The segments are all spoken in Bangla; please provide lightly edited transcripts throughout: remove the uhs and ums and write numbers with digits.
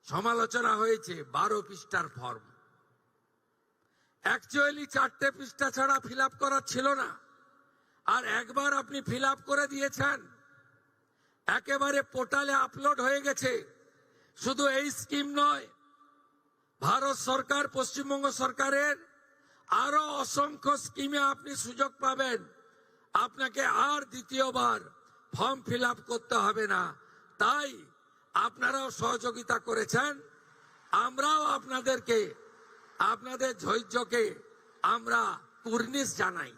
সমালোচনা হয়েছে 12 পৃষ্ঠার ফর্ম। অ্যাকচুয়ালি 4টে পৃষ্ঠা ছাড়া ফিল আপ করা ছিল না, আর একবার আপনি ফিল আপ করে দিয়েছেন, একেবারে পোর্টালে আপলোড হয়ে গেছে। শুধু এই স্কিম নয়, ভারত সরকার, পশ্চিমবঙ্গ সরকারের আরো অসংখ্য স্কিমে আপনি সুযোগ পাবেন। আপনাকে আর দ্বিতীয়বার ফর্ম ফিল আপ করতে হবে না। তাই আপনারাও সহযোগিতা করেছেন, আমরাও আপনাদেরকে, আপনাদের ধৈর্যকে আমরা কুর্নিশ জানাই।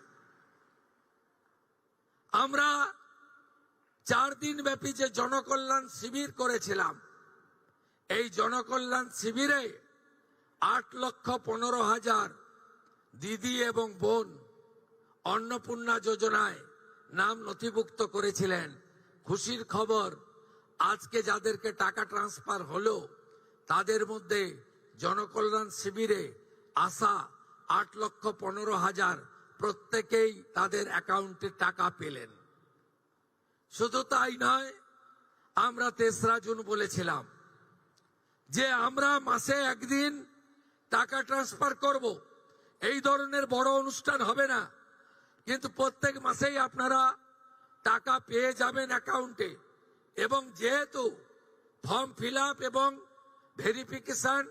আমরা 4 দিন ব্যাপী যে জনকল্যাণ শিবির করেছিলাম, এই জনকল্যাণ শিবিরে 8,15,000 দিদি এবং বোন অন্নপূর্ণা যোজনায় নাম নথিভুক্ত করেছিলেন। খুশির খবর, আজকে যাদেরকে টাকা ট্রান্সফার হলো তাদের মধ্যে জনকল্যাণ শিবিরে আসা 8,15,000 প্রত্যেকেই তাদের অ্যাকাউন্টে টাকা পেলেন। শুধু তাই নয়, আমরা 3রা জুন বলেছিলাম যে আমরা মাসে একদিন টাকা ট্রান্সফার করব। এই ধরনের বড় অনুষ্ঠান হবে না, কিন্তু প্রত্যেক মাসেই আপনারা টাকা পেয়ে যাবেন অ্যাকাউন্টে। এবং যেহেতু ফর্ম ফিল আপ এবং ভেরিফিকেশন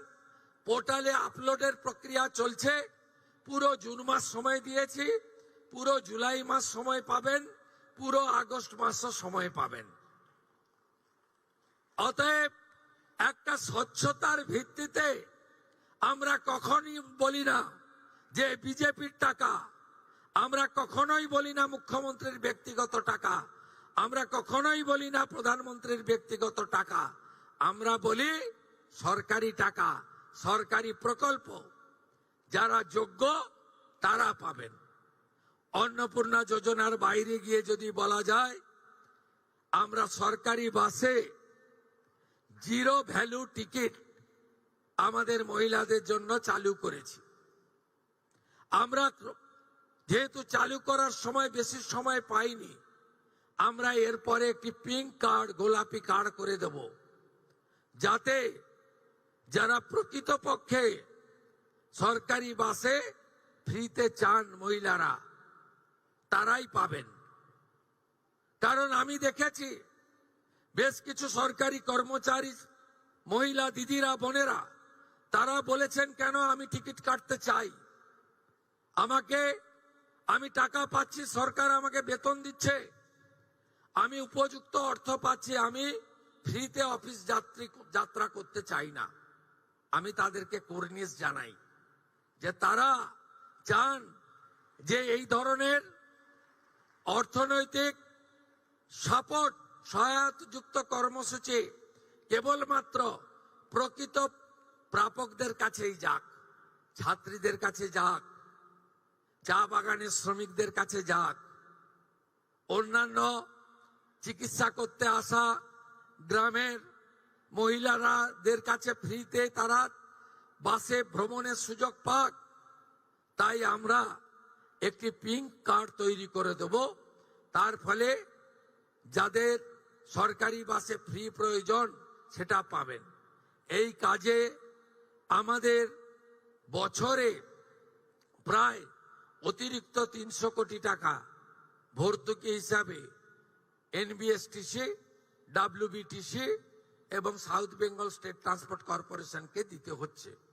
পোর্টালে আপলোডের প্রক্রিয়া চলছে, পুরো জুন মাস সময় দিয়েছি, পুরো জুলাই মাস সময় পাবেন, পুরো আগস্ট মাসও সময় পাবেন। অতএব একটা স্বচ্ছতার ভিত্তিতে আমরা কখনই বলি না যে বিজেপির টাকা, আমরা কখনোই বলি না মুখ্যমন্ত্রীর ব্যক্তিগত টাকা, আমরা কখনোই বলি না প্রধানমন্ত্রীর ব্যক্তিগত টাকা, আমরা বলি সরকারি টাকা, সরকারি প্রকল্প। যারা যোগ্য তারা পাবেন। অন্নপূর্ণা যোজনার বাইরে গিয়ে যদি বলা যায়, আমরা সরকারি বাসে 0 ভ্যালু টিকিট আমাদের মহিলাদের জন্য চালু করেছি। আমরা যেহেতু চালু করার সময় বেশি সময় পাইনি, আমরা এরপরে একটি পিঙ্ক কার্ড, গোলাপি কার্ড করে দেব, যাতে যারা প্রকৃতপক্ষে সরকারি বাসে ফ্রিতে চান মহিলারা, তারাই পাবেন। কারণ আমি দেখেছি বেশ কিছু সরকারি কর্মচারী, মহিলা দিদিরা, বোনেরা, তারা বলেছেন কেন আমি টিকিট কাটতে চাই, আমি টাকা পাচ্ছি, সরকার আমাকে বেতন দিচ্ছে, আমি উপযুক্ত অর্থ পাচ্ছি, আমি ফ্রিতে অফিস যাত্রা করতে চাই না। আমি তাদেরকে কুর্নিশ জানাই যে তারা চান যে এই ধরনের অর্থনৈতিক সাপোর্ট, সহায়তাযুক্ত কর্মসূচি কেবলমাত্র প্রকৃত প্রাপকদের কাছেই যাক, ছাত্রীদের কাছে যাক, চা বাগানের শ্রমিকদের কাছে যাক, অন্যান্য চিকিৎসা করতে আসা গ্রামের মহিলাদের কাছে ফ্রিতে তারা বাসে ভ্রমণের সুযোগ পাক। তাই আমরা একটি পিঙ্ক কার্ড তৈরি করে দেব, তার ফলে যাদের সরকারি বাসে ফ্রি প্রয়োজন সেটা পাবেন। এই কাজে আমাদের বছরে প্রায় অতিরিক্ত 300 কোটি টাকা ভর্তুকি হিসাবে এনবিএসটিসি, ডাব্লিউবিটিসি এবং সাউথ বেঙ্গল স্টেট ট্রান্সপোর্ট কর্পোরেশনকে দিতে হচ্ছে।